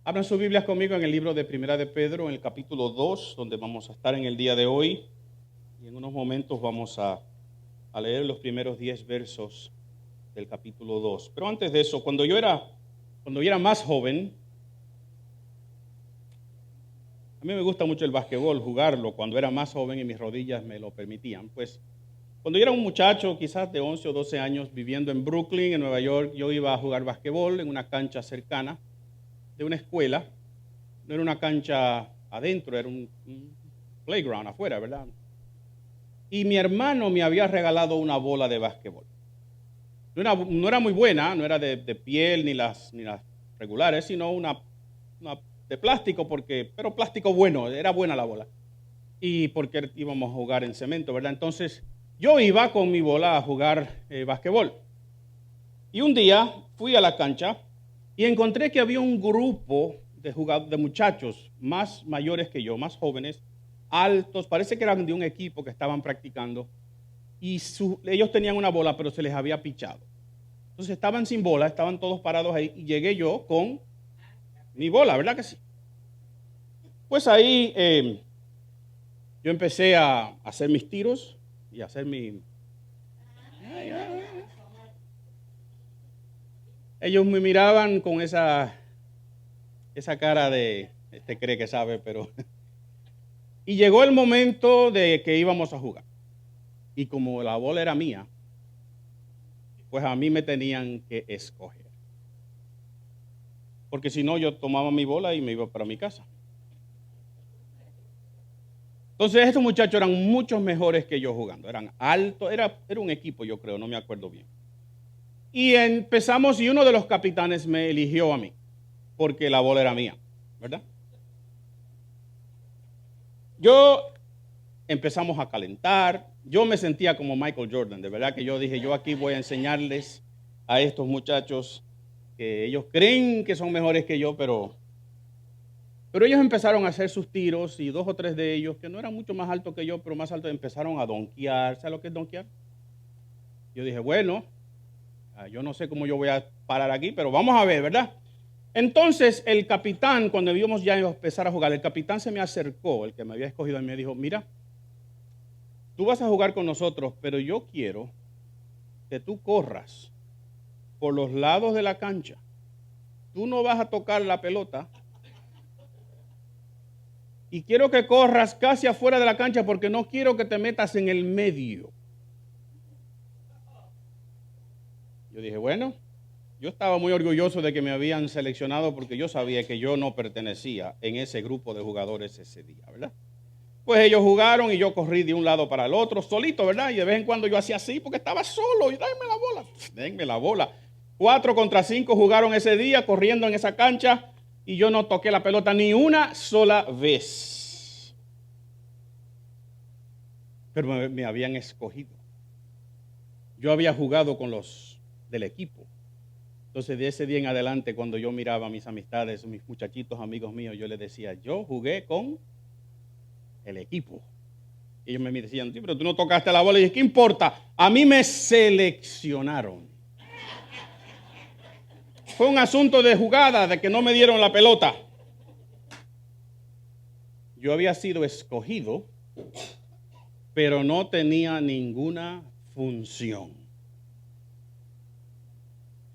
Abran sus Biblias conmigo en el libro de Primera de Pedro, en el capítulo 2, donde vamos a estar en el día de hoy. Y en unos momentos vamos a leer los primeros 10 versos del capítulo 2. Pero antes de eso, cuando yo era más joven, a mí me gusta mucho el básquetbol, jugarlo cuando era más joven y mis rodillas me lo permitían. Pues cuando yo era un muchacho, quizás de 11 o 12 años, viviendo en Brooklyn, en Nueva York, yo iba a jugar básquetbol en una cancha cercana de una escuela. No era una cancha adentro, era un playground afuera, ¿verdad? Y mi hermano me había regalado una bola de básquetbol. No era muy buena, no era de piel ni las regulares, sino una de plástico, pero plástico bueno, era buena la bola. Y porque íbamos a jugar en cemento, ¿verdad? Entonces yo iba con mi bola a jugar básquetbol. Y un día fui a la cancha y encontré que había un grupo de muchachos más mayores que yo, más jóvenes, altos, parece que eran de un equipo que estaban practicando, y ellos tenían una bola, pero se les había pichado. Entonces estaban sin bola, estaban todos parados ahí, y llegué yo con mi bola, ¿verdad que sí? Pues ahí yo empecé a hacer mis tiros y a hacer Ellos me miraban con esa cara de, este cree que sabe, pero... Y llegó el momento de que íbamos a jugar. Y como la bola era mía, pues a mí me tenían que escoger. Porque si no, yo tomaba mi bola y me iba para mi casa. Entonces estos muchachos eran muchos mejores que yo jugando. Eran altos, era un equipo, yo creo, no me acuerdo bien. Y empezamos y uno de los capitanes me eligió a mí, porque la bola era mía, ¿verdad? Empezamos a calentar. Yo me sentía como Michael Jordan, de verdad que yo dije, yo aquí voy a enseñarles a estos muchachos que ellos creen que son mejores que yo, pero ellos empezaron a hacer sus tiros y 2 o 3 de ellos, que no eran mucho más altos que yo, pero más altos, empezaron a donkear. ¿Sabes lo que es donkear? Yo dije, bueno, yo no sé cómo yo voy a parar aquí, pero vamos a ver, ¿verdad? Entonces el capitán, cuando íbamos ya a empezar a jugar, el capitán se me acercó, el que me había escogido, y me dijo, mira, tú vas a jugar con nosotros, pero yo quiero que tú corras por los lados de la cancha. Tú no vas a tocar la pelota. Y quiero que corras casi afuera de la cancha porque no quiero que te metas en el medio. Yo dije, bueno, yo estaba muy orgulloso de que me habían seleccionado porque yo sabía que yo no pertenecía en ese grupo de jugadores ese día, ¿verdad? Pues ellos jugaron y yo corrí de un lado para el otro, solito, ¿verdad? Y de vez en cuando yo hacía así porque estaba solo y denme la bola. 4 contra 5 jugaron ese día corriendo en esa cancha y yo no toqué la pelota ni una sola vez. Pero me habían escogido. Yo había jugado con los del equipo. Entonces de ese día en adelante, cuando yo miraba a mis amistades, mis muchachitos amigos míos, yo les decía, yo jugué con el equipo. Y ellos me decían, sí, pero tú no tocaste la bola. Y dije, ¿qué importa? A mí me seleccionaron. Fue un asunto de jugada, de que no me dieron la pelota. Yo había sido escogido, pero no tenía ninguna función.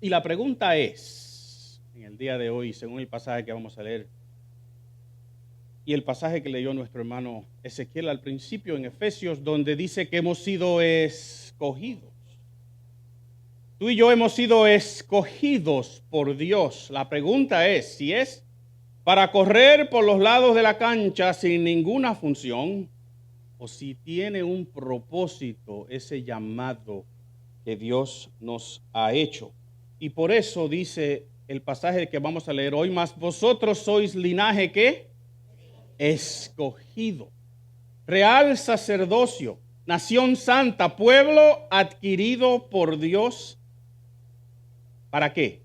Y la pregunta es, en el día de hoy, según el pasaje que vamos a leer, y el pasaje que leyó nuestro hermano Ezequiel al principio en Efesios, donde dice que hemos sido escogidos. Tú y yo hemos sido escogidos por Dios. La pregunta es si es para correr por los lados de la cancha sin ninguna función o si tiene un propósito ese llamado que Dios nos ha hecho. Y por eso dice el pasaje que vamos a leer hoy, mas vosotros sois linaje ¿qué? Escogido, real sacerdocio, nación santa, pueblo adquirido por Dios. ¿Para qué?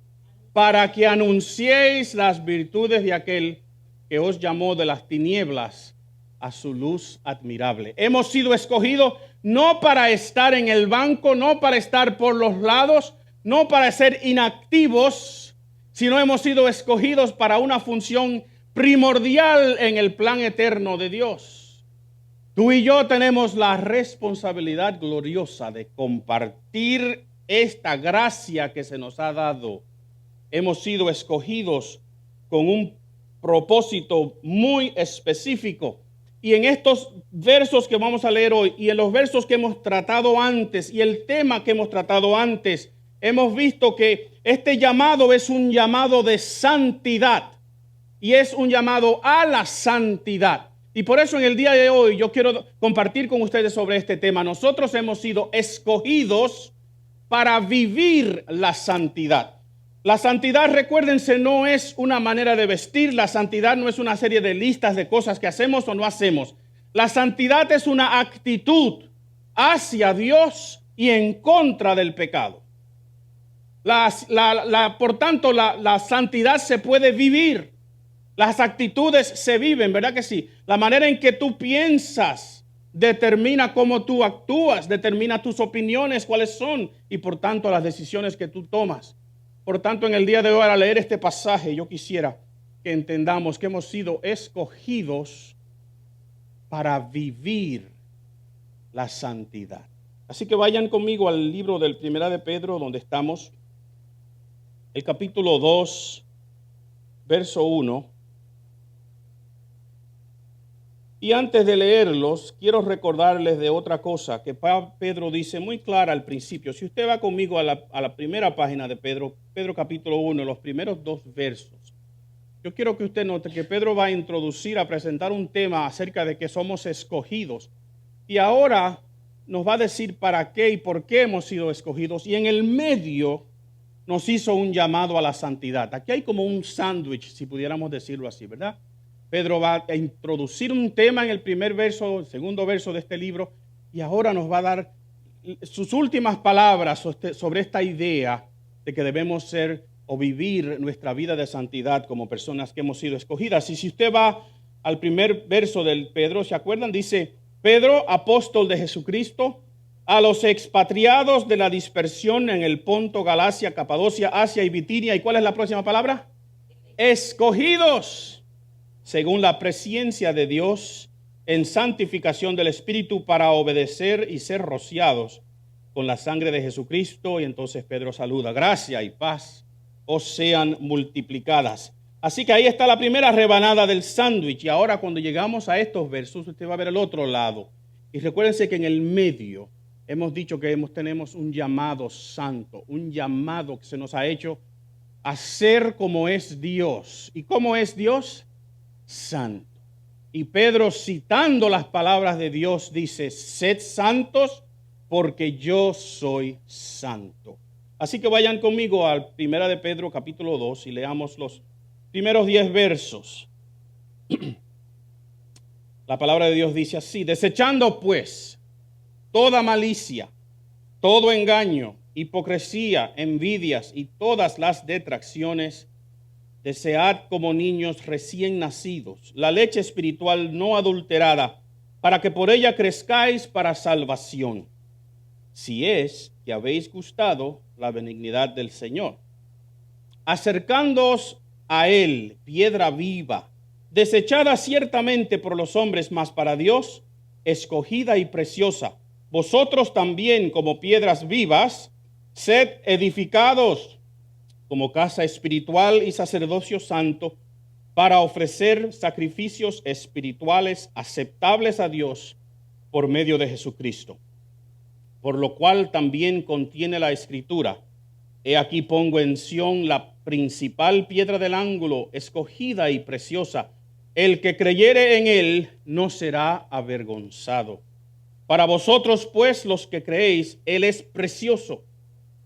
Para que anunciéis las virtudes de aquel que os llamó de las tinieblas a su luz admirable. Hemos sido escogidos no para estar en el banco, no para estar por los lados, no para ser inactivos, sino hemos sido escogidos para una función primordial en el plan eterno de Dios. Tú y yo tenemos la responsabilidad gloriosa de compartir esta gracia que se nos ha dado. Hemos sido escogidos con un propósito muy específico. Y en estos versos que vamos a leer hoy, y en los versos que hemos tratado antes, y el tema que hemos tratado antes, hemos visto que este llamado es un llamado de santidad. Y es un llamado a la santidad. Y por eso en el día de hoy yo quiero compartir con ustedes sobre este tema. Nosotros hemos sido escogidos para vivir la santidad. La santidad, recuérdense, no es una manera de vestir. La santidad no es una serie de listas de cosas que hacemos o no hacemos. La santidad es una actitud hacia Dios y en contra del pecado. Por tanto, la santidad se puede vivir. Las actitudes se viven, ¿verdad que sí? La manera en que tú piensas determina cómo tú actúas, determina tus opiniones, cuáles son, y por tanto las decisiones que tú tomas. Por tanto, en el día de hoy, al leer este pasaje, yo quisiera que entendamos que hemos sido escogidos para vivir la santidad. Así que vayan conmigo al libro del Primera de Pedro, donde estamos, el capítulo 2, verso 1. Y antes de leerlos, quiero recordarles de otra cosa que Pedro dice muy clara al principio. Si usted va conmigo a la primera página de Pedro capítulo 1, los primeros 2 versos, yo quiero que usted note que Pedro va a introducir, a presentar un tema acerca de que somos escogidos. Y ahora nos va a decir para qué y por qué hemos sido escogidos. Y en el medio nos hizo un llamado a la santidad. Aquí hay como un sándwich, si pudiéramos decirlo así, ¿verdad? Pedro va a introducir un tema en el primer verso, el segundo verso de este libro, y ahora nos va a dar sus últimas palabras sobre esta idea de que debemos ser o vivir nuestra vida de santidad como personas que hemos sido escogidas. Y si usted va al primer verso del Pedro, ¿se acuerdan? Dice, Pedro, apóstol de Jesucristo, a los expatriados de la dispersión en el Ponto, Galacia, Capadocia, Asia y Bitinia. ¿Y cuál es la próxima palabra? Escogidos según la presciencia de Dios en santificación del Espíritu para obedecer y ser rociados con la sangre de Jesucristo. Y entonces Pedro saluda, gracia y paz os sean multiplicadas. Así que ahí está la primera rebanada del sándwich. Y ahora cuando llegamos a estos versos, usted va a ver el otro lado. Y recuérdense que en el medio hemos dicho que tenemos un llamado santo, un llamado que se nos ha hecho a ser como es Dios. ¿Y cómo es Dios? Santo. Y Pedro, citando las palabras de Dios, dice, sed santos porque yo soy santo. Así que vayan conmigo a Primera de Pedro capítulo 2 y leamos los primeros 10 versos. La palabra de Dios dice así, desechando pues toda malicia, todo engaño, hipocresía, envidias y todas las detracciones, desead como niños recién nacidos la leche espiritual no adulterada, para que por ella crezcáis para salvación, si es que habéis gustado la benignidad del Señor. Acercándoos a él, piedra viva, desechada ciertamente por los hombres, mas para Dios escogida y preciosa. Vosotros también, como piedras vivas, sed edificados como casa espiritual y sacerdocio santo, para ofrecer sacrificios espirituales aceptables a Dios por medio de Jesucristo. Por lo cual también contiene la Escritura, he aquí pongo en Sión la principal piedra del ángulo, escogida y preciosa. El que creyere en él no será avergonzado. Para vosotros, pues, los que creéis, él es precioso.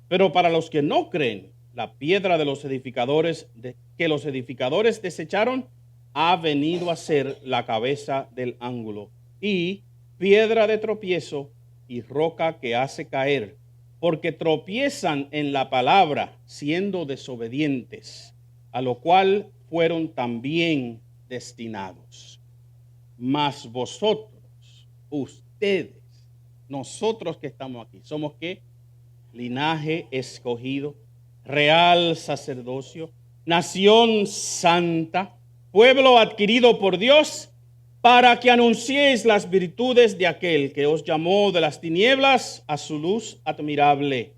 Pero para los que no creen, la piedra de los edificadores, que los edificadores desecharon, ha venido a ser la cabeza del ángulo, y piedra de tropiezo y roca que hace caer, porque tropiezan en la palabra, siendo desobedientes, a lo cual fueron también destinados. Mas vosotros, ustedes, nosotros que estamos aquí, ¿somos qué? Linaje escogido, real sacerdocio, nación santa, pueblo adquirido por Dios, para que anunciéis las virtudes de aquel que os llamó de las tinieblas a su luz admirable.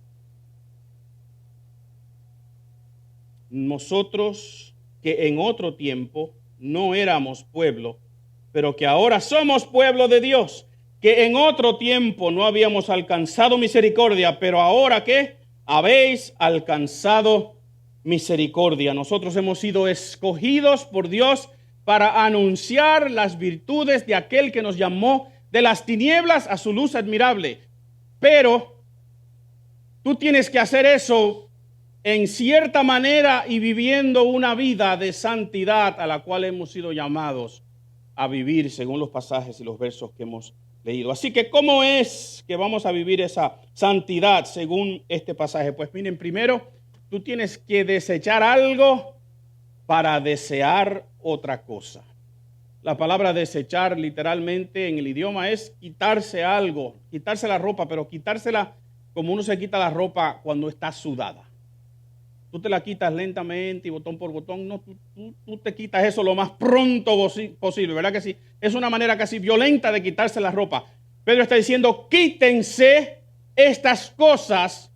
Nosotros que en otro tiempo no éramos pueblo, pero que ahora somos pueblo de Dios, que en otro tiempo no habíamos alcanzado misericordia, pero ahora que habéis alcanzado misericordia. Nosotros hemos sido escogidos por Dios para anunciar las virtudes de aquel que nos llamó de las tinieblas a su luz admirable. Pero tú tienes que hacer eso en cierta manera y viviendo una vida de santidad a la cual hemos sido llamados a vivir según los pasajes y los versos que hemos leído. Así que, ¿cómo es que vamos a vivir esa santidad según este pasaje? Pues miren, primero, tú tienes que desechar algo para desear otra cosa. La palabra desechar literalmente en el idioma es quitarse algo, quitarse la ropa, pero quitársela como uno se quita la ropa cuando está sudada. Tú te la quitas lentamente y botón por botón. No, tú te quitas eso lo más pronto posible, ¿verdad que sí? Es una manera casi violenta de quitarse la ropa. Pedro está diciendo, quítense estas cosas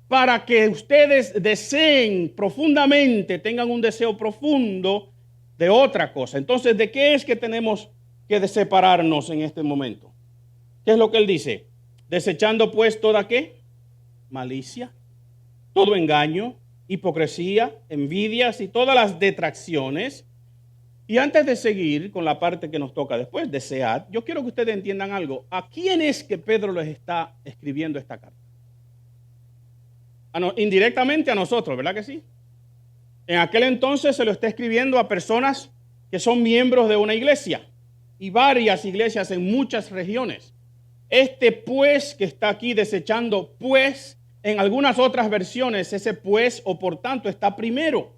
para que ustedes deseen profundamente, tengan un deseo profundo de otra cosa. Entonces, ¿de qué es que tenemos que separarnos en este momento? ¿Qué es lo que él dice? Desechando pues toda ¿qué? Malicia, todo engaño, hipocresía, envidias y todas las detracciones. Y antes de seguir con la parte que nos toca después, desead, yo quiero que ustedes entiendan algo. ¿A quién es que Pedro les está escribiendo esta carta? Indirectamente a nosotros, ¿verdad que sí? En aquel entonces se lo está escribiendo a personas que son miembros de una iglesia y varias iglesias en muchas regiones. Este pues que está aquí desechando pues, en algunas otras versiones, ese pues o por tanto está primero.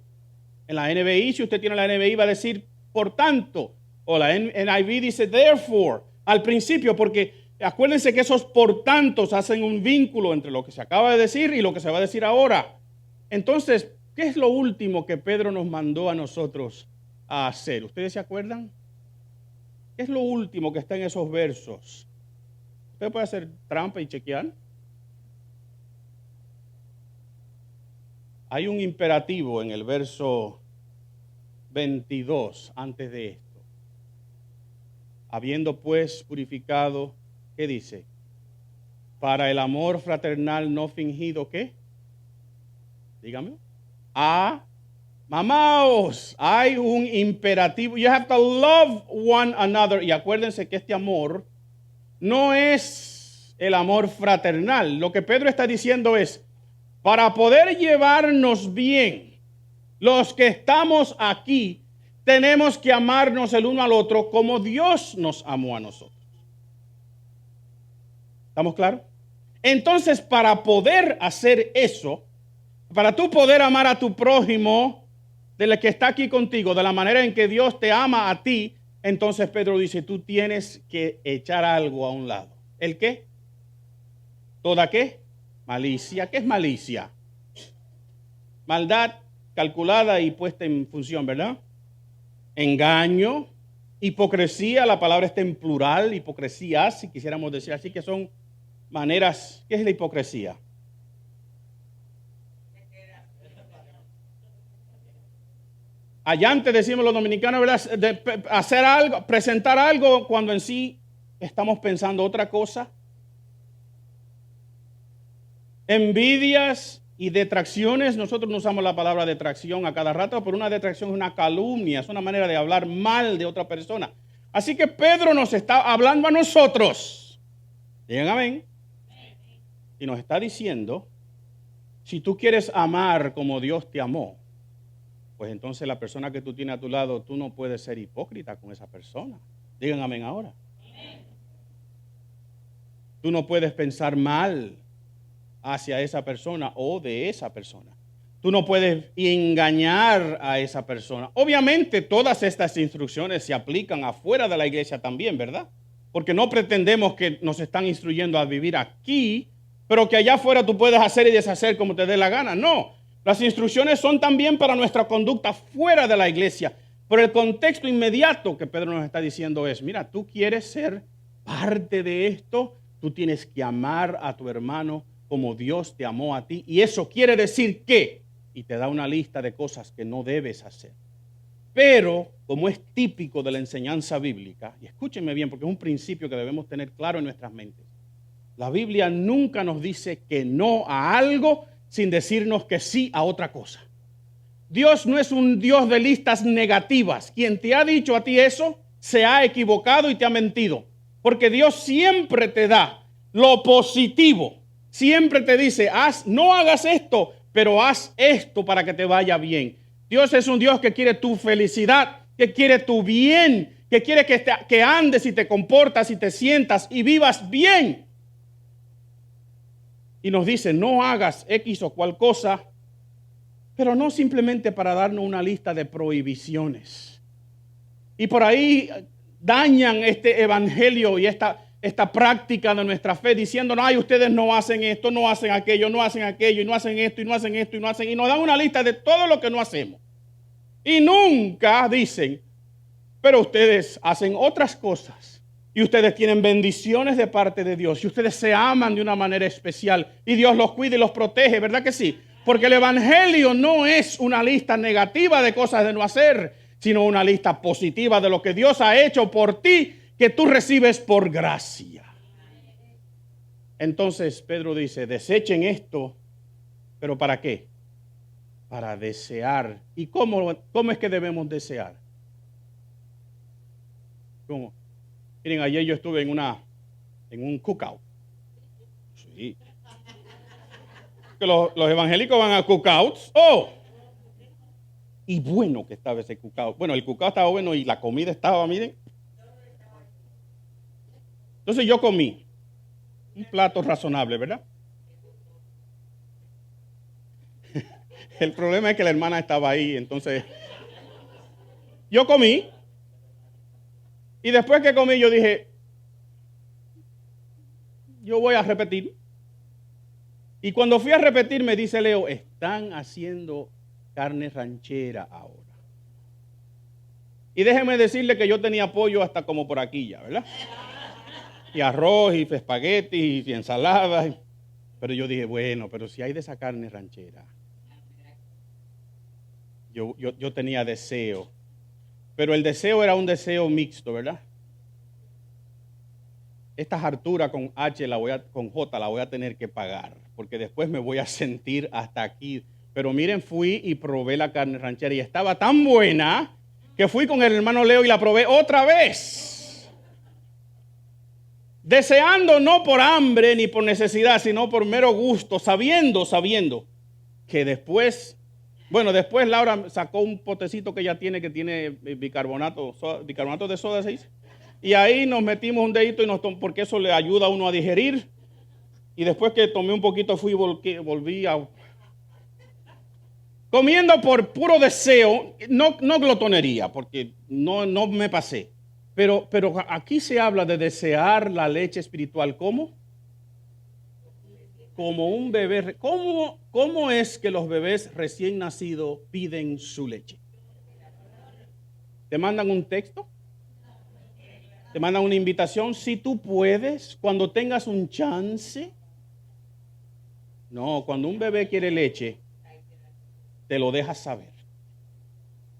En la NBI, si usted tiene la NBI, va a decir por tanto. O la NIV dice therefore, al principio, porque acuérdense que esos por tantos hacen un vínculo entre lo que se acaba de decir y lo que se va a decir ahora. Entonces, ¿qué es lo último que Pedro nos mandó a nosotros a hacer? ¿Ustedes se acuerdan? ¿Qué es lo último que está en esos versos? Usted puede hacer trampa y chequear. Hay un imperativo en el verso 22 antes de esto. Habiendo pues purificado, ¿qué dice? Para el amor fraternal no fingido, ¿qué? Dígame. Amaos. Hay un imperativo. You have to love one another. Y acuérdense que este amor no es el amor fraternal. Lo que Pedro está diciendo es, para poder llevarnos bien, los que estamos aquí, tenemos que amarnos el uno al otro como Dios nos amó a nosotros. ¿Estamos claros? Entonces, para poder hacer eso, para tú poder amar a tu prójimo, del que está aquí contigo, de la manera en que Dios te ama a ti, entonces Pedro dice, tú tienes que echar algo a un lado. ¿El qué? ¿Toda qué? Malicia. ¿Qué es malicia? Maldad calculada y puesta en función, ¿verdad? Engaño, hipocresía, la palabra está en plural, hipocresías, si quisiéramos decir así, que son maneras. ¿Qué es la hipocresía? Allá antes decimos los dominicanos, ¿verdad? De hacer algo, presentar algo cuando en sí estamos pensando otra cosa. Envidias y detracciones. Nosotros no usamos la palabra detracción a cada rato, pero una detracción es una calumnia, es una manera de hablar mal de otra persona. Así que Pedro nos está hablando a nosotros. Digan amén. Y nos está diciendo, si tú quieres amar como Dios te amó, pues entonces la persona que tú tienes a tu lado, tú no puedes ser hipócrita con esa persona. Digan amén ahora. Tú no puedes pensar mal hacia esa persona o de esa persona. Tú no puedes engañar a esa persona. Obviamente todas estas instrucciones se aplican afuera de la iglesia también, ¿verdad? Porque no pretendemos que nos están instruyendo a vivir aquí, pero que allá afuera tú puedes hacer y deshacer como te dé la gana. No, Las instrucciones son también para nuestra conducta fuera de la iglesia. Pero el contexto inmediato que Pedro nos está diciendo es, mira, tú quieres ser parte de esto, tú tienes que amar a tu hermano como Dios te amó a ti. Y eso quiere decir que, y te da una lista de cosas que no debes hacer. Pero, como es típico de la enseñanza bíblica, y escúchenme bien porque es un principio que debemos tener claro en nuestras mentes, la Biblia nunca nos dice que no a algo sin decirnos que sí a otra cosa. Dios no es un Dios de listas negativas. Quien te ha dicho a ti eso, se ha equivocado y te ha mentido. Porque Dios siempre te da lo positivo. Siempre te dice, no hagas esto, pero haz esto para que te vaya bien. Dios es un Dios que quiere tu felicidad, que quiere tu bien, que quiere que andes y te comportas y te sientas y vivas bien. Y nos dice, no hagas X o cual cosa, pero no simplemente para darnos una lista de prohibiciones. Y por ahí dañan este evangelio y esta práctica de nuestra fe diciendo, ay, ustedes no hacen esto, no hacen aquello, no hacen aquello, y no hacen esto, y no hacen esto, y no hacen, y nos dan una lista de todo lo que no hacemos. Y nunca dicen, pero ustedes hacen otras cosas, y ustedes tienen bendiciones de parte de Dios, y ustedes se aman de una manera especial, y Dios los cuida y los protege, ¿verdad que sí? Porque el evangelio no es una lista negativa de cosas de no hacer, sino una lista positiva de lo que Dios ha hecho por ti, que tú recibes por gracia. Entonces Pedro dice, desechen esto, ¿pero para qué? Para desear. ¿Y cómo es que debemos desear? ¿Cómo? Miren, ayer yo estuve en un cookout. Sí. Que los evangélicos van a cookouts. ¡Oh! Y bueno que estaba ese cookout. Bueno, el cookout estaba bueno y la comida estaba, miren. Entonces yo comí un plato razonable, ¿verdad? El problema es que la hermana estaba ahí, entonces yo comí. Y después que comí yo dije, yo voy a repetir. Y cuando fui a repetir me dice Leo, están haciendo carne ranchera ahora. Y déjeme decirle que yo tenía pollo hasta como por aquí ya, ¿verdad? Y arroz y espagueti y ensaladas. Pero yo dije, bueno, pero si hay de esa carne ranchera. Yo tenía deseo. Pero el deseo era un deseo mixto, ¿verdad? Esta hartura con con J la voy a tener que pagar, porque después me voy a sentir hasta aquí. Pero miren, fui y probé la carne ranchera y estaba tan buena que fui con el hermano Leo y la probé otra vez. Deseando no por hambre ni por necesidad, sino por mero gusto, sabiendo que después Laura sacó un potecito que ella tiene, que tiene bicarbonato de soda, ¿se dice? Y ahí nos metimos un dedito porque eso le ayuda a uno a digerir. Y después que tomé un poquito volví a... Comiendo por puro deseo, no glotonería, porque no me pasé. Pero aquí se habla de desear la leche espiritual. ¿Cómo? Como un bebé. ¿Cómo es que los bebés recién nacidos piden su leche? ¿Te mandan un texto? ¿Te mandan una invitación? Si tú puedes, cuando tengas un chance. No, cuando un bebé quiere leche, te lo dejas saber.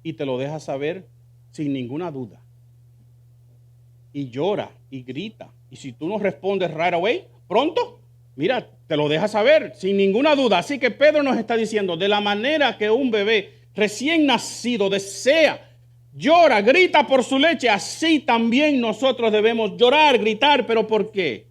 Y te lo dejas saber sin ninguna duda. Y llora y grita. Y si tú no respondes right away, pronto, mira, te lo dejas saber sin ninguna duda. Así que Pedro nos está diciendo, de la manera que un bebé recién nacido desea, llora, grita por su leche, así también nosotros debemos llorar, gritar. ¿Pero por qué?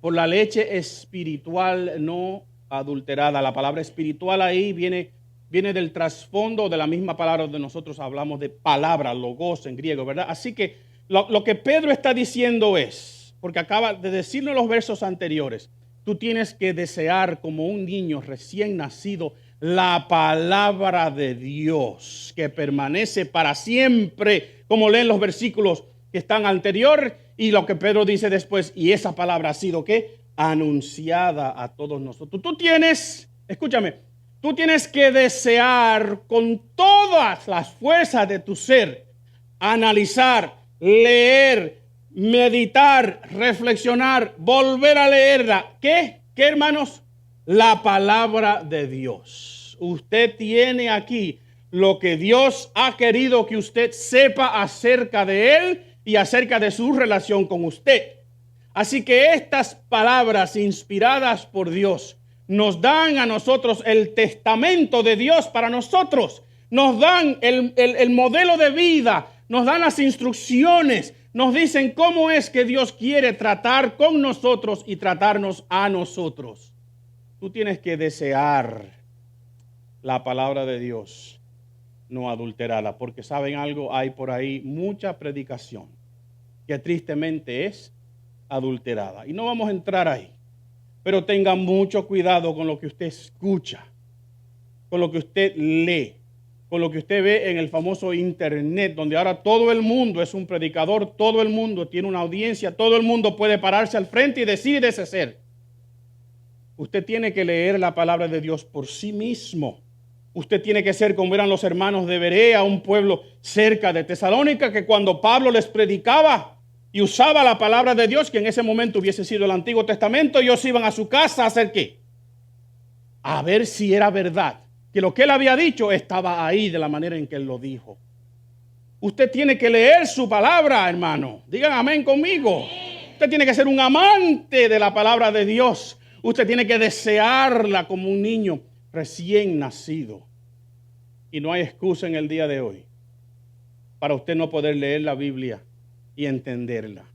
Por la leche espiritual no adulterada. La palabra espiritual ahí viene del trasfondo de la misma palabra donde nosotros hablamos de palabra, logos en griego, ¿verdad? Así que lo que Pedro está diciendo es, porque acaba de decirlo en los versos anteriores, tú tienes que desear como un niño recién nacido la palabra de Dios que permanece para siempre, como leen los versículos que están anterior y lo que Pedro dice después, y esa palabra ha sido ¿qué? Anunciada a todos nosotros. Tú tienes, escúchame, Tú tienes que desear con todas las fuerzas de tu ser, analizar, leer, meditar, reflexionar, volver a leerla. ¿Qué? ¿Qué, hermanos? La palabra de Dios. Usted tiene aquí lo que Dios ha querido que usted sepa acerca de Él y acerca de su relación con usted. Así que estas palabras inspiradas por Dios nos dan a nosotros el testamento de Dios para nosotros. Nos dan el modelo de vida, nos dan las instrucciones, nos dicen cómo es que Dios quiere tratar con nosotros y tratarnos a nosotros. Tú tienes que desear la palabra de Dios, no adulterarla, porque ¿saben algo? Hay por ahí mucha predicación que tristemente es adulterada. Y no vamos a entrar ahí. Pero tenga mucho cuidado con lo que usted escucha, con lo que usted lee, con lo que usted ve en el famoso internet, donde ahora todo el mundo es un predicador, todo el mundo tiene una audiencia, todo el mundo puede pararse al frente y decir y deshacer. Usted tiene que leer la palabra de Dios por sí mismo. Usted tiene que ser como eran los hermanos de Berea, un pueblo cerca de Tesalónica, que cuando Pablo les predicaba y usaba la palabra de Dios, que en ese momento hubiese sido el Antiguo Testamento, ellos iban a su casa a hacer ¿qué? A ver si era verdad, que lo que él había dicho estaba ahí de la manera en que él lo dijo. Usted tiene que leer su palabra, hermano. Digan amén conmigo. Usted tiene que ser un amante de la palabra de Dios. Usted tiene que desearla como un niño recién nacido. Y no hay excusa en el día de hoy para usted no poder leer la Biblia y entenderla.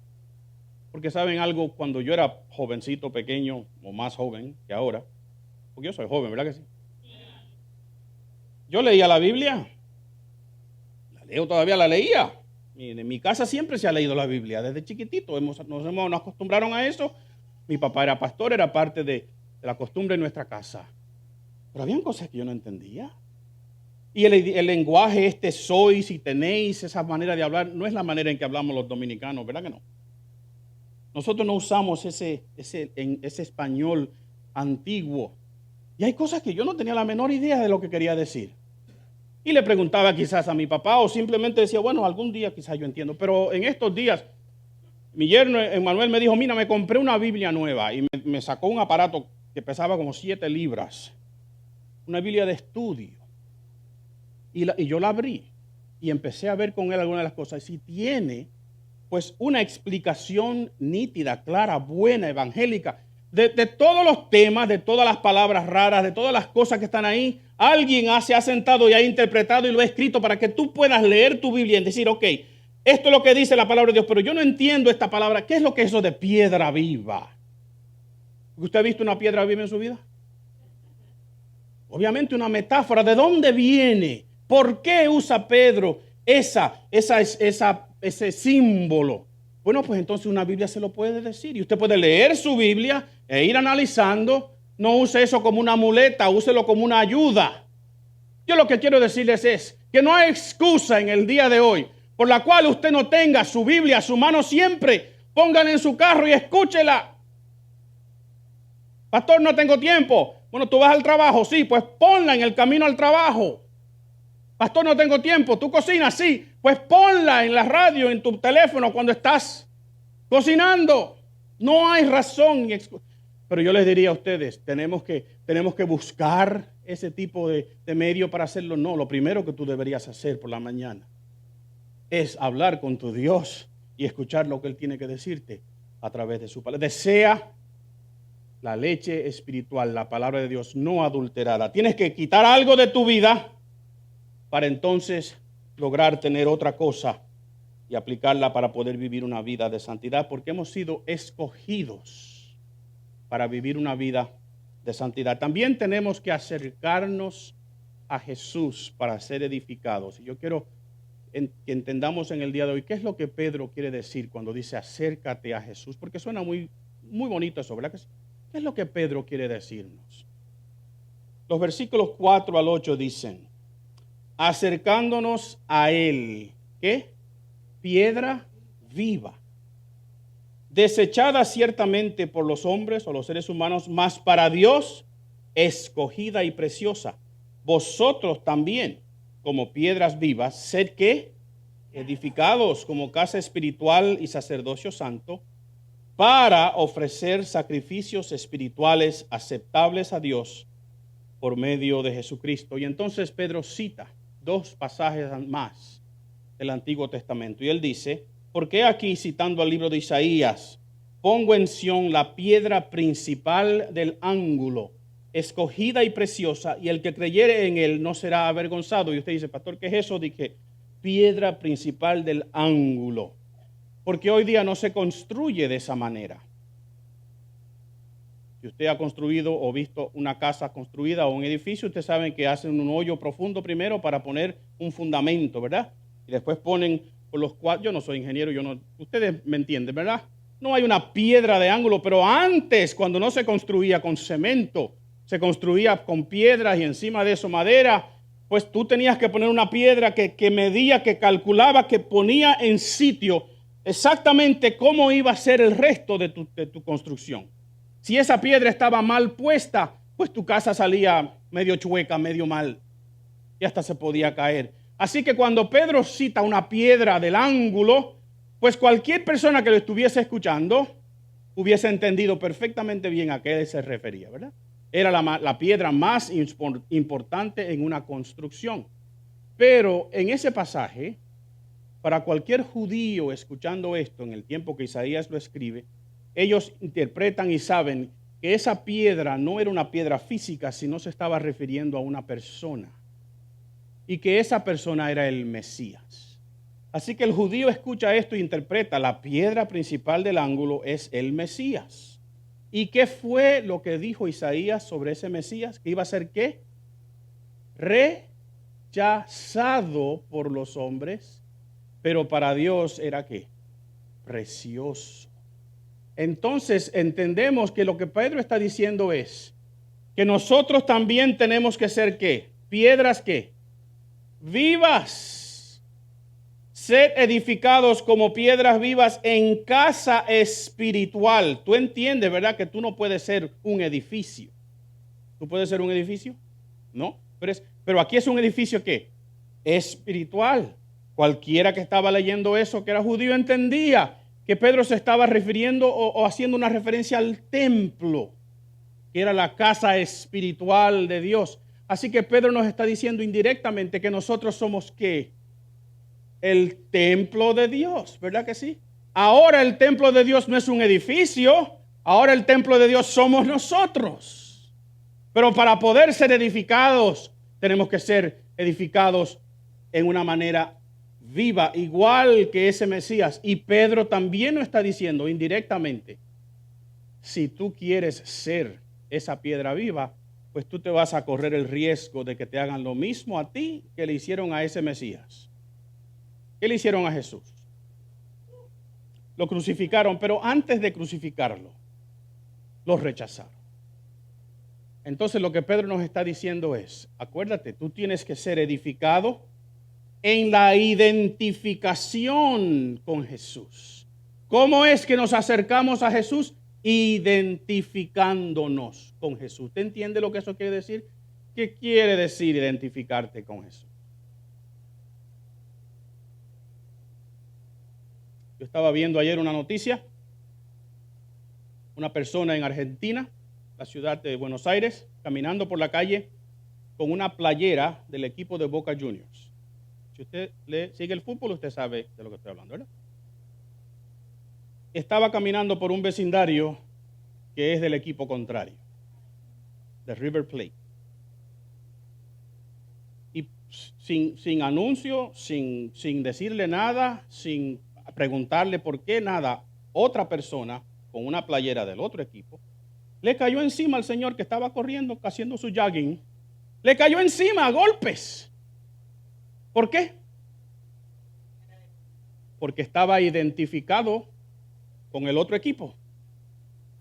Porque saben algo, cuando yo era jovencito, pequeño, o más joven que ahora, porque yo soy joven, ¿verdad que sí? Yo leía la Biblia, todavía la leía. En mi casa siempre se ha leído la Biblia, desde chiquitito nos acostumbraron a eso. Mi papá era pastor, era parte de la costumbre en nuestra casa. Pero habían cosas que yo no entendía. Y el lenguaje sois y tenéis, esa manera de hablar, no es la manera en que hablamos los dominicanos, ¿verdad que no? Nosotros no usamos ese español antiguo. Y hay cosas que yo no tenía la menor idea de lo que quería decir. Y le preguntaba quizás a mi papá o simplemente decía, bueno, algún día quizás yo entiendo. Pero en estos días, mi yerno Emanuel me dijo, mira, me compré una Biblia nueva y me sacó un aparato que pesaba como 7 libras. Una Biblia de estudio. Y yo la abrí y empecé a ver con él algunas de las cosas. Y tiene pues una explicación nítida, clara, buena, evangélica, de todos los temas, de todas las palabras raras, de todas las cosas que están ahí. Alguien se ha sentado y ha interpretado y lo ha escrito para que tú puedas leer tu Biblia y decir, ok, esto es lo que dice la palabra de Dios, pero yo no entiendo esta palabra. ¿Qué es lo que es eso de piedra viva? ¿Usted ha visto una piedra viva en su vida? Obviamente una metáfora. ¿De dónde viene? ¿Por qué usa Pedro ese símbolo? Bueno, pues entonces una Biblia se lo puede decir. Y usted puede leer su Biblia e ir analizando. No use eso como una muleta, úselo como una ayuda. Yo lo que quiero decirles es que no hay excusa en el día de hoy por la cual usted no tenga su Biblia a su mano siempre. Póngala en su carro y escúchela. Pastor, no tengo tiempo. Bueno, tú vas al trabajo, sí, pues ponla en el camino al trabajo. Pastor, no tengo tiempo. ¿Tú cocinas? Sí, pues ponla en la radio, en tu teléfono cuando estás cocinando. No hay razón. Pero yo les diría a ustedes, tenemos que buscar ese tipo de medio para hacerlo. No, lo primero que tú deberías hacer por la mañana es hablar con tu Dios y escuchar lo que Él tiene que decirte a través de su palabra. Desea la leche espiritual, la palabra de Dios no adulterada. Tienes que quitar algo de tu vida para entonces lograr tener otra cosa y aplicarla para poder vivir una vida de santidad, porque hemos sido escogidos para vivir una vida de santidad. También tenemos que acercarnos a Jesús para ser edificados. Y yo quiero que entendamos en el día de hoy qué es lo que Pedro quiere decir cuando dice acércate a Jesús, porque suena muy, muy bonito eso, ¿verdad? ¿Qué es lo que Pedro quiere decirnos? Los versículos 4 al 8 dicen, acercándonos a Él, ¿qué? Piedra viva, desechada ciertamente por los hombres o los seres humanos, mas para Dios escogida y preciosa. Vosotros también, como piedras vivas, sed que edificados como casa espiritual y sacerdocio santo, para ofrecer sacrificios espirituales aceptables a Dios por medio de Jesucristo. Y entonces Pedro cita dos pasajes más del Antiguo Testamento. Y él dice, porque aquí, citando al libro de Isaías, pongo en Sión la piedra principal del ángulo, escogida y preciosa, y el que creyere en él no será avergonzado. Y usted dice, pastor, ¿qué es eso? Dije, piedra principal del ángulo. Porque hoy día no se construye de esa manera. Si usted ha construido o visto una casa construida o un edificio, usted sabe que hacen un hoyo profundo primero para poner un fundamento, ¿verdad? Y después ponen por los cuadros. Yo no soy ingeniero, ustedes me entienden, ¿verdad? No hay una piedra de ángulo, pero antes, cuando no se construía con cemento, se construía con piedras y encima de eso madera, pues tú tenías que poner una piedra que medía, que calculaba, que ponía en sitio exactamente cómo iba a ser el resto de tu construcción. Si esa piedra estaba mal puesta, pues tu casa salía medio chueca, medio mal, y hasta se podía caer. Así que cuando Pedro cita una piedra del ángulo, pues cualquier persona que lo estuviese escuchando hubiese entendido perfectamente bien a qué se refería, ¿verdad? Era la piedra más importante en una construcción. Pero en ese pasaje, para cualquier judío escuchando esto en el tiempo que Isaías lo escribe, ellos interpretan y saben que esa piedra no era una piedra física, sino se estaba refiriendo a una persona. Y que esa persona era el Mesías. Así que el judío escucha esto e interpreta, la piedra principal del ángulo es el Mesías. ¿Y qué fue lo que dijo Isaías sobre ese Mesías? ¿Que iba a ser qué? Rechazado por los hombres, pero para Dios era ¿qué? Precioso. Entonces entendemos que lo que Pedro está diciendo es que nosotros también tenemos que ser ¿qué? Piedras ¿qué? Vivas. Sed edificados como piedras vivas en casa espiritual. Tú entiendes, ¿verdad? Que tú no puedes ser un edificio. ¿Tú puedes ser un edificio? No. Pero aquí es un edificio ¿qué? Espiritual. Cualquiera que estaba leyendo eso, que era judío, entendía que Pedro se estaba refiriendo o haciendo una referencia al templo, que era la casa espiritual de Dios. Así que Pedro nos está diciendo indirectamente que nosotros somos ¿qué? El templo de Dios, ¿verdad que sí? Ahora el templo de Dios no es un edificio, ahora el templo de Dios somos nosotros. Pero para poder ser edificados, tenemos que ser edificados en una manera viva, igual que ese Mesías. Y Pedro también nos está diciendo indirectamente, si tú quieres ser esa piedra viva, pues tú te vas a correr el riesgo de que te hagan lo mismo a ti que le hicieron a ese Mesías. ¿Qué le hicieron a Jesús? Lo crucificaron, pero antes de crucificarlo, lo rechazaron. Entonces lo que Pedro nos está diciendo es, acuérdate, tú tienes que ser edificado en la identificación con Jesús. ¿Cómo es que nos acercamos a Jesús? Identificándonos con Jesús. ¿Usted entiende lo que eso quiere decir? ¿Qué quiere decir identificarte con Jesús? Yo estaba viendo ayer una noticia. Una persona en Argentina, la ciudad de Buenos Aires, caminando por la calle con una playera del equipo de Boca Juniors. Si usted sigue el fútbol, usted sabe de lo que estoy hablando, ¿verdad? Estaba caminando por un vecindario que es del equipo contrario, de River Plate. Y sin anuncio, sin decirle nada, sin preguntarle por qué, nada, otra persona con una playera del otro equipo le cayó encima al señor que estaba corriendo, haciendo su jogging. Le cayó encima a golpes. ¿Por qué? Porque estaba identificado con el otro equipo.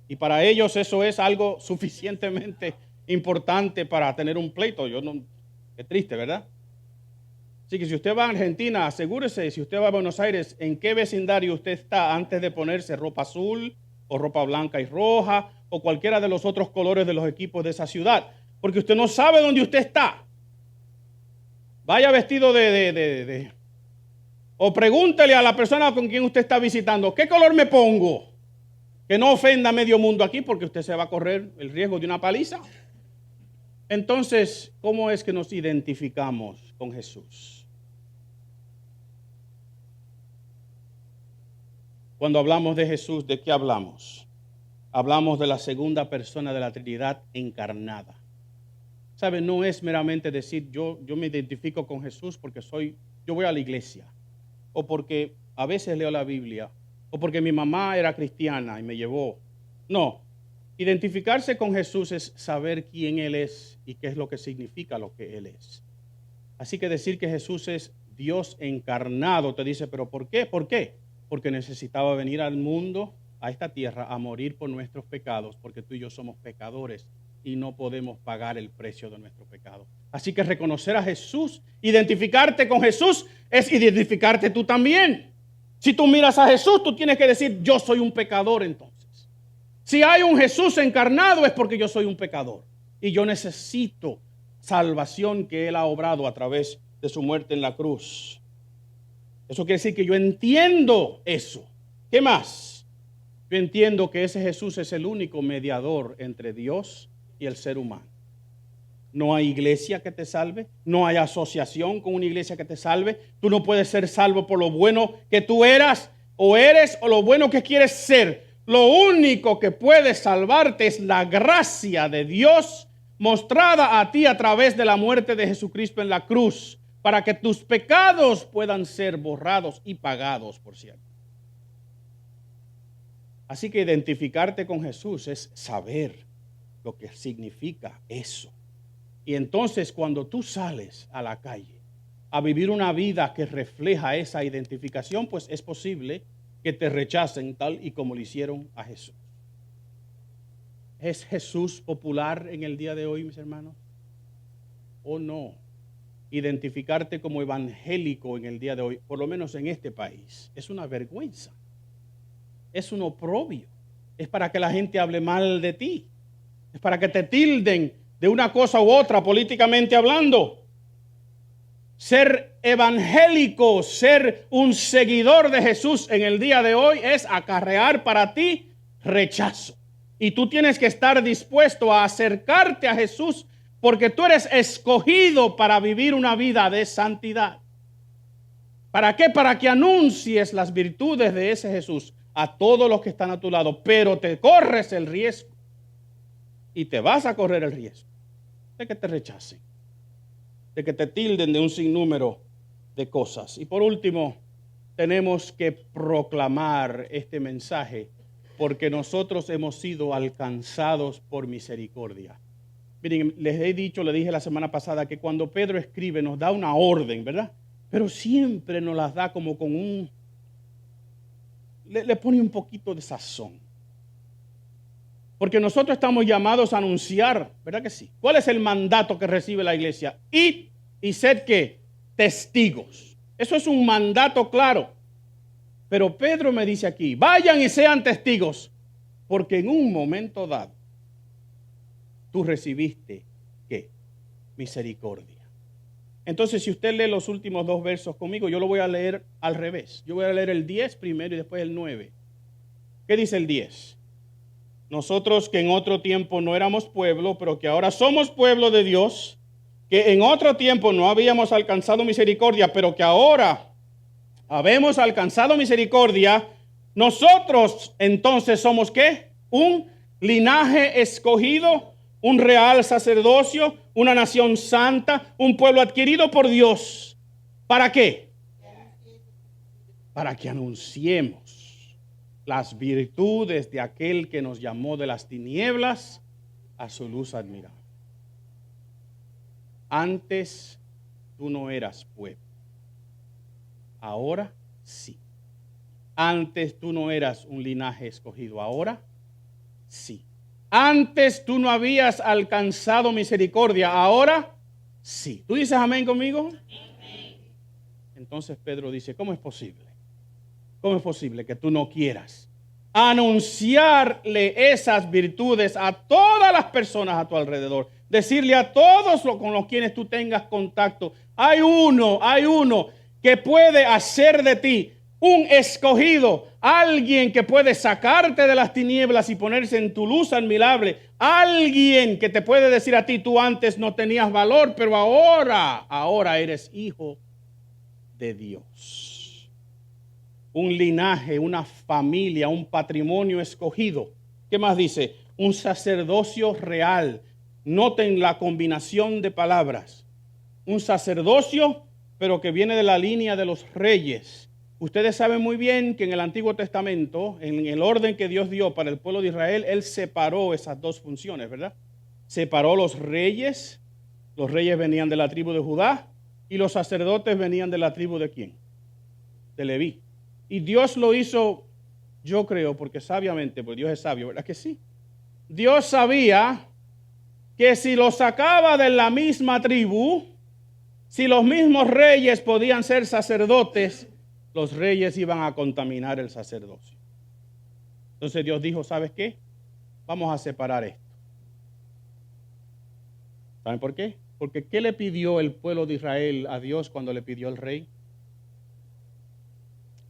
Y para ellos eso es algo suficientemente importante para tener un pleito. Qué triste, ¿verdad? Así que si usted va a Argentina, asegúrese, si usted va a Buenos Aires, en qué vecindario usted está antes de ponerse ropa azul o ropa blanca y roja o cualquiera de los otros colores de los equipos de esa ciudad. porque usted no sabe dónde usted está. Vaya vestido o pregúntele a la persona con quien usted está visitando, ¿qué color me pongo? Que no ofenda a medio mundo aquí, porque usted se va a correr el riesgo de una paliza. Entonces, ¿cómo es que nos identificamos con Jesús? Cuando hablamos de Jesús, ¿de qué hablamos? Hablamos de la segunda persona de la Trinidad encarnada. ¿Sabe? No es meramente decir yo me identifico con Jesús porque yo voy a la iglesia, o porque a veces leo la Biblia, o porque mi mamá era cristiana y me llevó. No, identificarse con Jesús es saber quién Él es y qué es lo que significa lo que Él es. Así que decir que Jesús es Dios encarnado, te dice, ¿pero por qué? ¿Por qué? Porque necesitaba venir al mundo, a esta tierra, a morir por nuestros pecados, porque tú y yo somos pecadores y no podemos pagar el precio de nuestro pecado. Así que reconocer a Jesús, identificarte con Jesús, es identificarte tú también. Si tú miras a Jesús, tú tienes que decir, yo soy un pecador entonces. Si hay un Jesús encarnado es porque yo soy un pecador y yo necesito salvación que Él ha obrado a través de su muerte en la cruz. Eso quiere decir que yo entiendo eso. ¿Qué más? Yo entiendo que ese Jesús es el único mediador entre Dios y el ser humano. No hay iglesia que te salve, no hay asociación con una iglesia que te salve. Tú no puedes ser salvo por lo bueno que tú eres o lo bueno que quieres ser. Lo único que puede salvarte es la gracia de Dios mostrada a ti a través de la muerte de Jesucristo en la cruz, para que tus pecados puedan ser borrados y pagados, por cierto. Así que identificarte con Jesús es saber lo que significa eso. Y entonces cuando tú sales a la calle a vivir una vida que refleja esa identificación, pues es posible que te rechacen tal y como le hicieron a Jesús. ¿Es Jesús popular en el día de hoy, mis hermanos? ¿O no? Identificarte como evangélico en el día de hoy, por lo menos en este país, es una vergüenza. Es un oprobio. Es para que la gente hable mal de ti. Es para que te tilden de una cosa u otra políticamente hablando. Ser evangélico, ser un seguidor de Jesús en el día de hoy es acarrear para ti rechazo. Y tú tienes que estar dispuesto a acercarte a Jesús porque tú eres escogido para vivir una vida de santidad. ¿Para qué? Para que anuncies las virtudes de ese Jesús a todos los que están a tu lado, pero te corres el riesgo y te vas a correr el riesgo de que te rechacen, de que te tilden de un sinnúmero de cosas. Y por último, tenemos que proclamar este mensaje porque nosotros hemos sido alcanzados por misericordia. Miren, le dije la semana pasada que cuando Pedro escribe nos da una orden, ¿verdad? Pero siempre nos las da como con le pone un poquito de sazón. Porque nosotros estamos llamados a anunciar, ¿verdad que sí? ¿Cuál es el mandato que recibe la iglesia? Id y sed ¿qué? Testigos. Eso es un mandato claro. Pero Pedro me dice aquí, vayan y sean testigos, porque en un momento dado tú recibiste ¿qué? Misericordia. Entonces, si usted lee los últimos dos versos conmigo, yo lo voy a leer al revés. Yo voy a leer el 10 primero y después el 9. ¿Qué dice el 10? Nosotros que en otro tiempo no éramos pueblo, pero que ahora somos pueblo de Dios, que en otro tiempo no habíamos alcanzado misericordia, pero que ahora habemos alcanzado misericordia, nosotros entonces somos ¿qué? Un linaje escogido, un real sacerdocio, una nación santa, un pueblo adquirido por Dios. ¿Para qué? Para que anunciemos las virtudes de aquel que nos llamó de las tinieblas a su luz admirable. Antes tú no eras pueblo. Ahora sí. Antes tú no eras un linaje escogido. Ahora sí. Antes tú no habías alcanzado misericordia. Ahora sí. ¿Tú dices amén conmigo? Amén. Entonces Pedro dice, ¿cómo es posible? ¿Cómo es posible que tú no quieras anunciarle esas virtudes a todas las personas a tu alrededor? decirle a todos con los quienes tú tengas contacto, hay uno que puede hacer de ti un escogido, alguien que puede sacarte de las tinieblas y ponerse en tu luz admirable, alguien que te puede decir a ti, tú antes no tenías valor, pero ahora eres hijo de Dios. Un linaje, una familia, un patrimonio escogido. ¿Qué más dice? Un sacerdocio real. Noten la combinación de palabras. Un sacerdocio, pero que viene de la línea de los reyes. Ustedes saben muy bien que en el Antiguo Testamento, en el orden que Dios dio para el pueblo de Israel, Él separó esas dos funciones, ¿verdad? Separó los reyes venían de la tribu de Judá, y los sacerdotes venían de la tribu de ¿quién? De Leví. Y Dios lo hizo, yo creo, porque sabiamente, porque Dios es sabio, ¿verdad que sí? Dios sabía que si los sacaba de la misma tribu, si los mismos reyes podían ser sacerdotes, los reyes iban a contaminar el sacerdocio. Entonces Dios dijo, ¿sabes qué? Vamos a separar esto. ¿Saben por qué? Porque ¿qué le pidió el pueblo de Israel a Dios cuando le pidió el rey?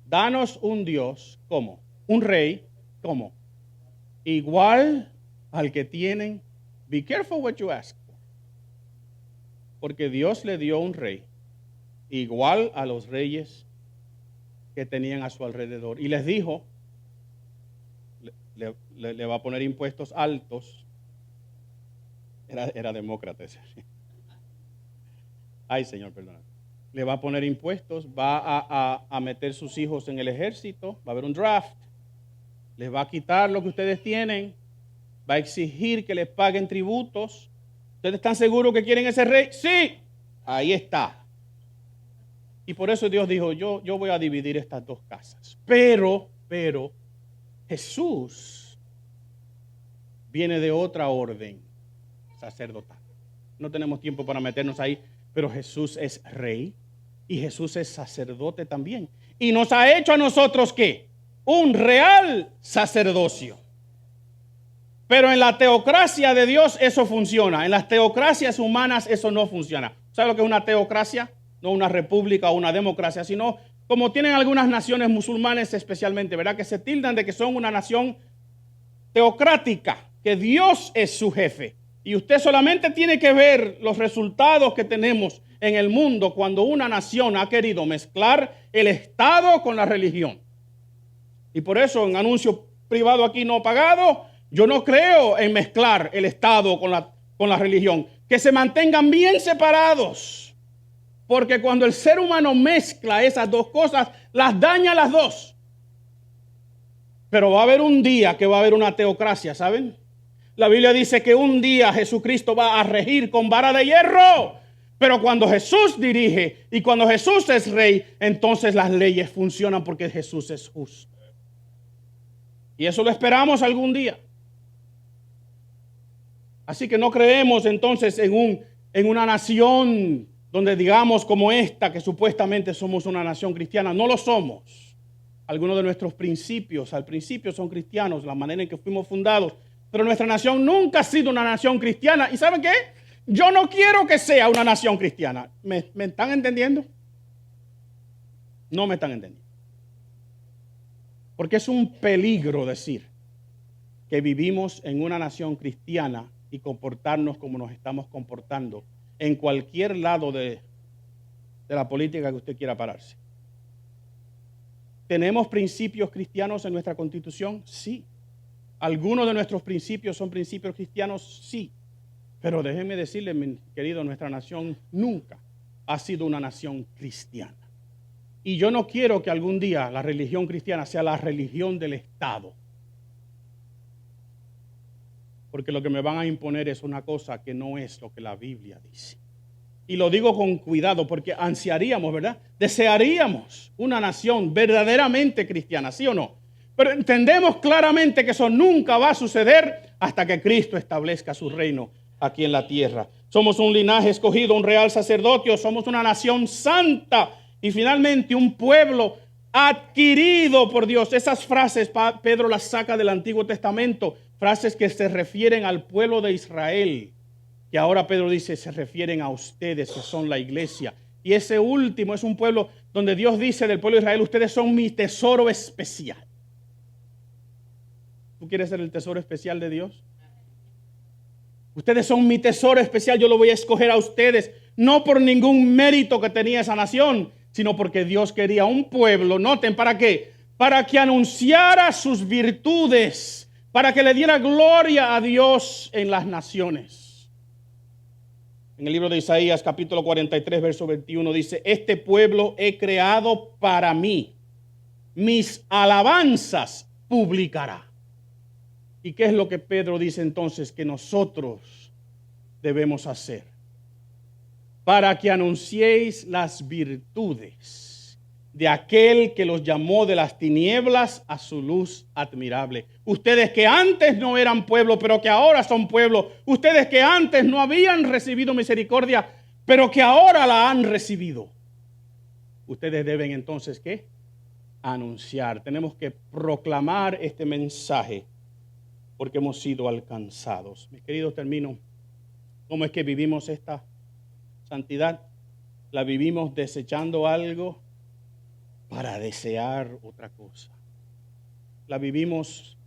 Danos un Dios, ¿cómo? Un rey, ¿cómo? Igual al que tienen. Be careful what you ask for. Porque Dios le dio un rey igual a los reyes que tenían a su alrededor. Y les dijo, le va a poner impuestos altos. Era demócrata ese. Ay, Señor, perdona. Le va a poner impuestos, va a meter sus hijos en el ejército, va a haber un draft, les va a quitar lo que ustedes tienen, va a exigir que les paguen tributos. ¿Ustedes están seguros que quieren ese rey? Sí, ahí está. Y por eso Dios dijo, yo voy a dividir estas dos casas. Pero Jesús viene de otra orden sacerdotal. No tenemos tiempo para meternos ahí, pero Jesús es rey y Jesús es sacerdote también. Y nos ha hecho a nosotros, ¿qué? Un real sacerdocio. Pero en la teocracia de Dios eso funciona. En las teocracias humanas eso no funciona. ¿Sabe lo que es una teocracia? No una república o una democracia, sino como tienen algunas naciones musulmanes especialmente, ¿verdad? Que se tildan de que son una nación teocrática, que Dios es su jefe. Y usted solamente tiene que ver los resultados que tenemos en el mundo cuando una nación ha querido mezclar el Estado con la religión. Y por eso en anuncio privado aquí no pagado, yo no creo en mezclar el Estado con la religión. Que se mantengan bien separados. Porque cuando el ser humano mezcla esas dos cosas, las daña las dos. Pero va a haber un día que va a haber una teocracia, ¿saben? La Biblia dice que un día Jesucristo va a regir con vara de hierro. Pero cuando Jesús dirige y cuando Jesús es rey, entonces las leyes funcionan porque Jesús es justo. Y eso lo esperamos algún día. Así que no creemos entonces en una nación donde digamos como esta, que supuestamente somos una nación cristiana. No lo somos. Algunos de nuestros principios, al principio son cristianos, la manera en que fuimos fundados. Pero nuestra nación nunca ha sido una nación cristiana. ¿Y saben qué? Yo no quiero que sea una nación cristiana. ¿Me están entendiendo? No me están entendiendo. Porque es un peligro decir que vivimos en una nación cristiana y comportarnos como nos estamos comportando en cualquier lado de la política que usted quiera pararse. ¿Tenemos principios cristianos en nuestra Constitución? Sí. ¿Algunos de nuestros principios son principios cristianos? Sí. Pero déjenme decirle, mi querido, nuestra nación nunca ha sido una nación cristiana. Y yo no quiero que algún día la religión cristiana sea la religión del Estado. Porque lo que me van a imponer es una cosa que no es lo que la Biblia dice. Y lo digo con cuidado porque ansiaríamos, ¿verdad? Desearíamos una nación verdaderamente cristiana, ¿sí o no? Pero entendemos claramente que eso nunca va a suceder hasta que Cristo establezca su reino aquí en la tierra. Somos un linaje escogido, un real sacerdocio, somos una nación santa y finalmente un pueblo adquirido por Dios. Esas frases Pedro las saca del Antiguo Testamento, frases que se refieren al pueblo de Israel. que ahora Pedro dice se refieren a ustedes que son la iglesia. Y ese último es un pueblo donde Dios dice del pueblo de Israel, ustedes son mi tesoro especial. ¿Tú quieres ser el tesoro especial de Dios? Ustedes son mi tesoro especial, yo lo voy a escoger a ustedes, no por ningún mérito que tenía esa nación, sino porque Dios quería un pueblo, noten, ¿para qué? Para que anunciara sus virtudes, para que le diera gloria a Dios en las naciones. En el libro de Isaías, capítulo 43, verso 21, dice, este pueblo he creado para mí, mis alabanzas publicará. ¿Y qué es lo que Pedro dice entonces que nosotros debemos hacer? Para que anunciéis las virtudes de aquel que los llamó de las tinieblas a su luz admirable. Ustedes que antes no eran pueblo, pero que ahora son pueblo. Ustedes que antes no habían recibido misericordia, pero que ahora la han recibido. Ustedes deben entonces, ¿qué? Anunciar. Tenemos que proclamar este mensaje porque hemos sido alcanzados. Mis queridos, termino. ¿Cómo es que vivimos esta santidad? La vivimos desechando algo para desear otra cosa. La vivimos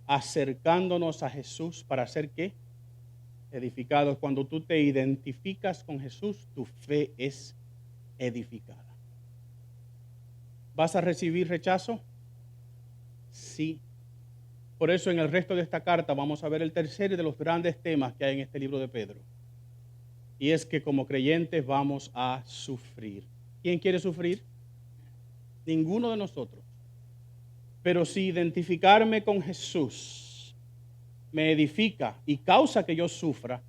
acercándonos a Jesús para ser ¿qué? Edificados. Cuando tú te identificas con Jesús, tu fe es edificada. ¿Vas a recibir rechazo? Sí. Por eso en el resto de esta carta vamos a ver el tercer de los grandes temas que hay en este libro de Pedro. Y es que como creyentes vamos a sufrir. ¿Quién quiere sufrir? Ninguno de nosotros. Pero si identificarme con Jesús me edifica y causa que yo sufra,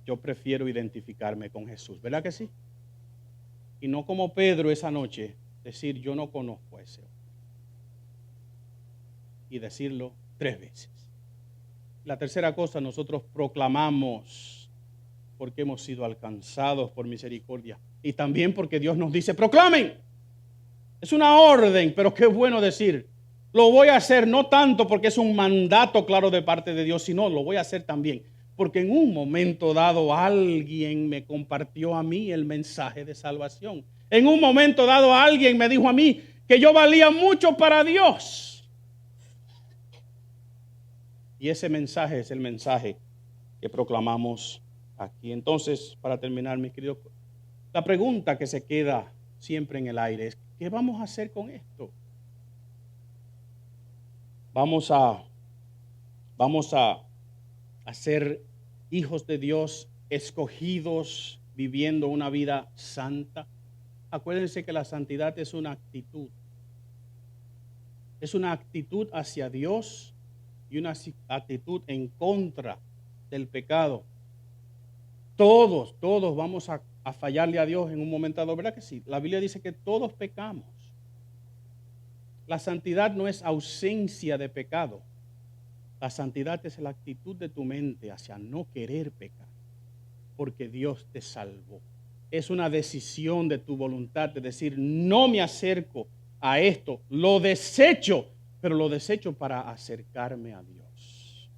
yo prefiero identificarme con Jesús. ¿Verdad que sí? Y no como Pedro esa noche, decir yo no conozco a ese hombre. Y decirlo 3 veces. La tercera cosa, nosotros proclamamos porque hemos sido alcanzados por misericordia. Y también porque Dios nos dice, proclamen. Es una orden, pero qué bueno decir. Lo voy a hacer no tanto porque es un mandato claro de parte de Dios, sino lo voy a hacer también porque en un momento dado alguien me compartió a mí el mensaje de salvación. En un momento dado alguien me dijo a mí que yo valía mucho para Dios. Y ese mensaje es el mensaje que proclamamos aquí. Entonces, para terminar, mis queridos, la pregunta que se queda siempre en el aire es, ¿qué vamos a hacer con esto? Vamos a ser hijos de Dios, escogidos, viviendo una vida santa. Acuérdense que la santidad es una actitud. Es una actitud hacia Dios y una actitud en contra del pecado. Todos vamos a fallarle a Dios en un momento dado, ¿verdad que sí? La Biblia dice que todos pecamos. La santidad no es ausencia de pecado. La santidad es la actitud de tu mente hacia no querer pecar, porque Dios te salvó. Es una decisión de tu voluntad de decir, no me acerco a esto, lo desecho, pero lo desecho para acercarme a Dios.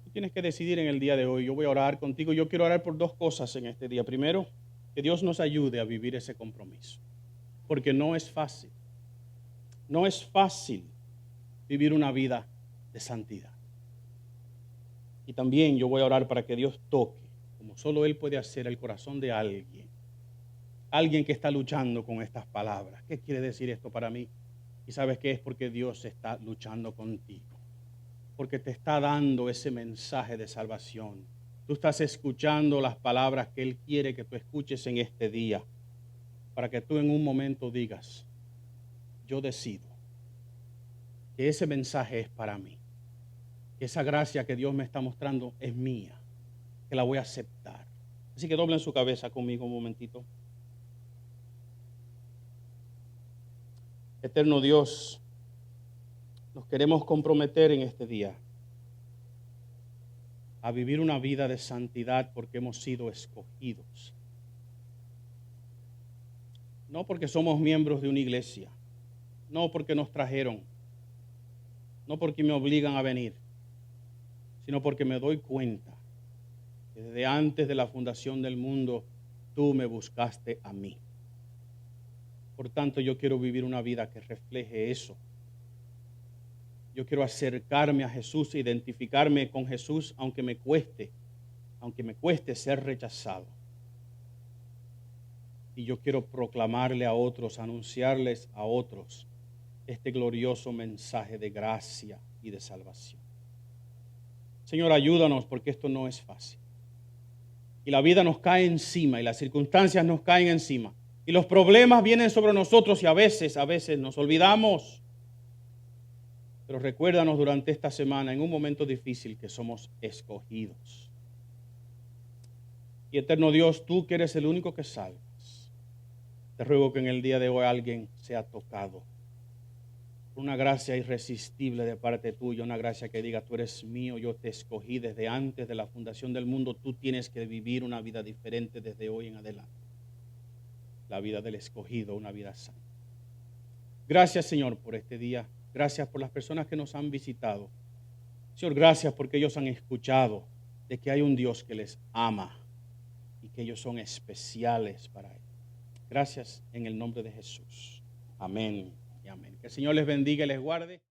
Tú tienes que decidir en el día de hoy. Yo voy a orar contigo. Yo quiero orar por 2 cosas en este día. Primero, que Dios nos ayude a vivir ese compromiso, porque no es fácil. No es fácil vivir una vida de santidad. Y también yo voy a orar para que Dios toque, como solo Él puede hacer, el corazón de alguien. Alguien que está luchando con estas palabras. ¿Qué quiere decir esto para mí? Y sabes qué es, porque Dios está luchando contigo. Porque te está dando ese mensaje de salvación. Tú estás escuchando las palabras que Él quiere que tú escuches en este día. Para que tú en un momento digas, yo decido que ese mensaje es para mí. Que esa gracia que Dios me está mostrando es mía. Que la voy a aceptar. Así que doblen su cabeza conmigo un momentito. Eterno Dios, nos queremos comprometer en este día a vivir una vida de santidad porque hemos sido escogidos. No porque somos miembros de una iglesia, no porque nos trajeron, no porque me obligan a venir, sino porque me doy cuenta que desde antes de la fundación del mundo tú me buscaste a mí. Por tanto, yo quiero vivir una vida que refleje eso. Yo quiero acercarme a Jesús, identificarme con Jesús, aunque me cueste ser rechazado. Y yo quiero proclamarle a otros, anunciarles a otros este glorioso mensaje de gracia y de salvación. Señor, ayúdanos porque esto no es fácil. Y la vida nos cae encima y las circunstancias nos caen encima. Y los problemas vienen sobre nosotros y a veces nos olvidamos. Pero recuérdanos durante esta semana, en un momento difícil, que somos escogidos. Y eterno Dios, tú que eres el único que salvas, te ruego que en el día de hoy alguien sea tocado. Una gracia irresistible de parte tuya, una gracia que diga, tú eres mío, yo te escogí desde antes de la fundación del mundo, tú tienes que vivir una vida diferente desde hoy en adelante. La vida del escogido, una vida santa. Gracias, Señor, por este día. Gracias por las personas que nos han visitado. Señor, gracias porque ellos han escuchado de que hay un Dios que les ama y que ellos son especiales para Él. Gracias en el nombre de Jesús. Amén y amén. Que el Señor les bendiga y les guarde.